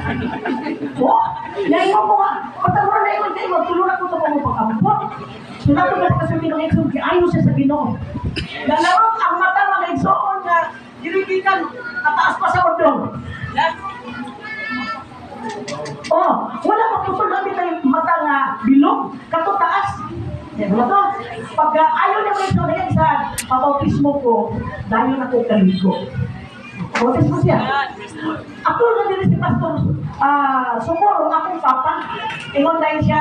Oh, ngayon mo nga, pagtagura na yung kayo, tulungan ko sa mga pag-abot. Sunod ko na kasi ng exo, ayaw siya sa Ginoo. Nalarot ang mata mga exoon na dirigikan kataas pa sa odong. Oh, wala pa puso namin na yung mata nga bilog, kato taas. Yan mo to. Pagka ayaw niya mga exoon na yan sa pabautismo ko, dahil na ko kaligo. Bautismo siya. Ako na din si Pastor Sumuro, akong papa. Ingon dahil siya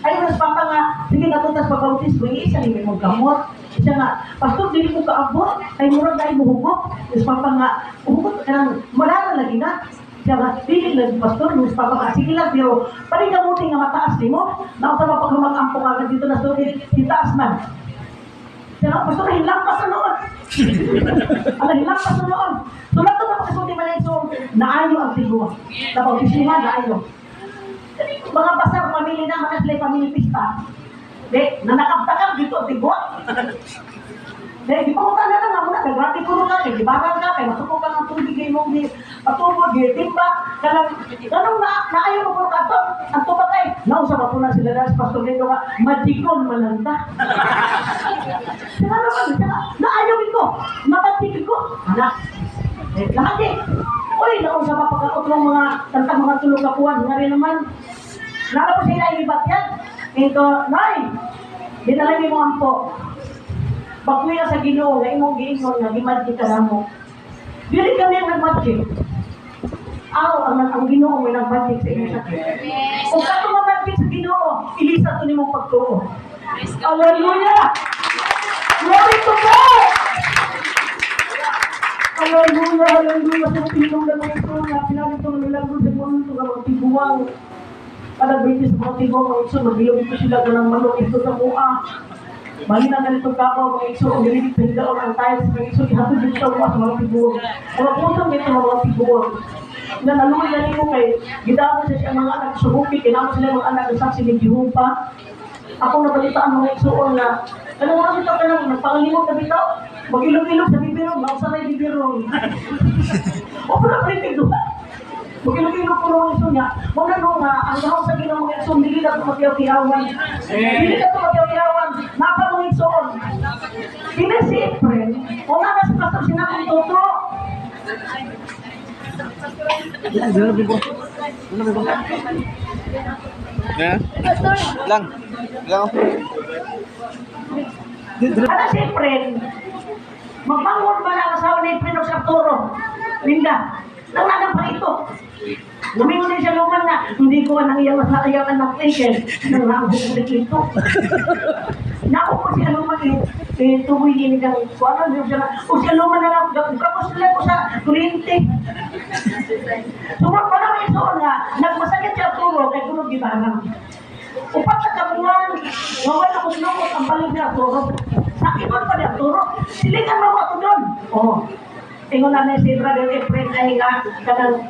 ayaw na sa papa nga, sige natutas pag-bautismo, isa rin mong gamot. Siya nga, Pastor, dili ko kaabot, ay murag na imuhugok. Yung papa nga, uhugok, malala lagi na. Siya nga, dili lang, Pastor, yung papa nga, sige lang, pero panigamutin nga mataas ni mo, nausap pa pag mag-ampo nga dito na story, itaas man. Siya nga, Pastor, hinlampas na noon. Hinlampas na noon. So, nato na pagkasunti man yung so, naayo ang tigo. Napag-isihan, naayo. Mga basar, pamili na, makaslay, pamili pista. De, nanakap-takap dito, tigo. De, di pa mo tanda na nga muna, nagwati ko nga, kay gibaran ka, kay masukok ka ng tubig, kay mong patubod, kay timba, ganong naayo mo po kato, ang tubag ay, nausap pa po na sila na, Pastor Nendo ka, madikon malanta. Sila naman, naayo ito, mabatigil ko, anak. Lahat uy, nausap pa pagkakot ng mga tantang mga tulog kapuan, nga rin naman, naka po sila ilibat yan. Ito, Nay, dinalagay mo ang po. Pagkuya sa Ginoo, nga imong giingon nga gimadji ka namo. Dili kami ang nagmadji. Ang Ginoo may nagmadji sa inyo sakit. Kung ka tumamadji sa Ginoo, ilisa to nimong pagtuo. Hallelujah! Glory to God! Hallelujah! Hallelujah! Sa pinong na ito, nga pinagin ito ng milagro sa mundo, nga mga tibuwang. Palagbitis sa mga tibuwang, mga iso, magilog ito sila ng manok, ito sa mua. Malina na nitong kapaw, mga iso, ang nililip sa hilaon ang tiles, mga iso, ihatod dito sa mga mga tibuwang. Mga pusang dito mga tibuwang. Na naluwi na nimo kay, gidamo sa siya mga anak sa hupi, kinamo sila mga anak sa saksi ni Jehovah. Ako nabalitaan mga iso na, ano nga ito ka nang nagpangalimot na bitaw? Mag-ilog-ilog sa bibirong, nausanay bibirong. O, pala palitig doon. Mag-ilog-ilog ko naman iso niya. Muna nung ang gahong sa ginang mga iso, hindi na ito magyaw-tiyawan. Hindi na ito magyaw-tiyawan. Napa mga iso. Hindi si Efren. Muna na si Pastor sinakong toto. Lang. Ano si Efren? Magbangon ba na ang asawa ni Efren o si Arturo? Linda. Nang pa ito. Lumingon din siya luman na, hindi ko nang iyang anak Rachel. Nang nakabukod ito. Naku po siya luman tuloy din kang kuwanan din siya na, o siya luman na lang, kapos sila ko sa kuryente. Sumot pa naman ito na, nagmasakit siya turo, kay tulog di barang. Upat sa kabuhan, nawala ko sinukot ang balik niya turo. Sakipon pa niya turo, silingan mo ako doon. Oo. Ingon na si Brother Efren ay nga kanang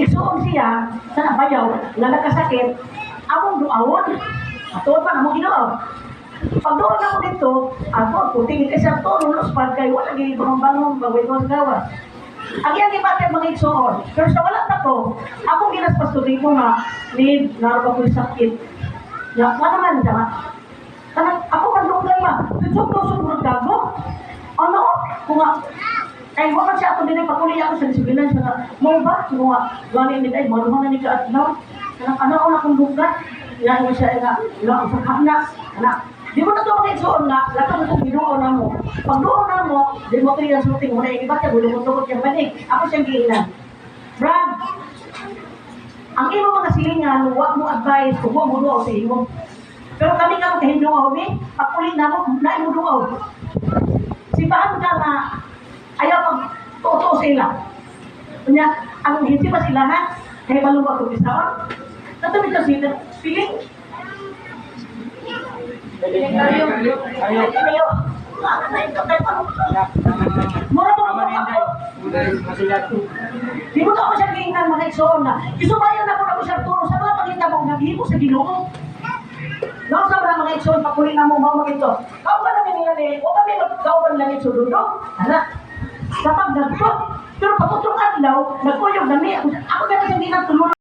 isuon siya sa nabayaw nga nakasakit among duawon ato pa among Ginoo. Pag doon ako dito, ako puting kasi ang tono los pag kay wala gyud bangon bagay ko gawas. Ang yang ibate mga isuon. Pero sa wala na to, ako ginaspastorin ko nga ni narba ko sakit. Ya, naman siya. Kanang ako man dugay ba? Susog gago. Ano? Kung ay wala siya ako din paguli ako sa disiplinan siya mo ba? Kung wala ni ay mo na ni ka atlaw. Ano ako na kung duga? Ya mo siya nga la sa kana. Di mo na to magsuon nga, lato mo Ginoo na mo. Pag doon na mo, di mo kaya shooting mo na iba ka gulo mo tukod yang banig. Ako siyang giinan. Brad, ang imo mga silingan, wag mo advice kung mo duaw sa imo. Pero kami nga magkahinduaw ni, pagpuli na mo, na imo duaw. Sipahan ka na ayaw mag-tuto sila. Kanya, ang hindi pa sila na, kaya maluwag ko bisawan. Natumit na sila, piling. Ayaw. Mura mo ako. Di mo ako siya giingan mga igsoon na. Isubayan ako siya turo sa mga pagkita mong naghibo sa Ginoo. Nang sa mga igsoon, pakuling na mo mga ito. Kau ba namin nila ni, o kami magkauban lang ito dudong? Anak, kapag nagpo, pero pakutungan, adlaw, nagkuyog na mi. Ako dapat hindi natulungan.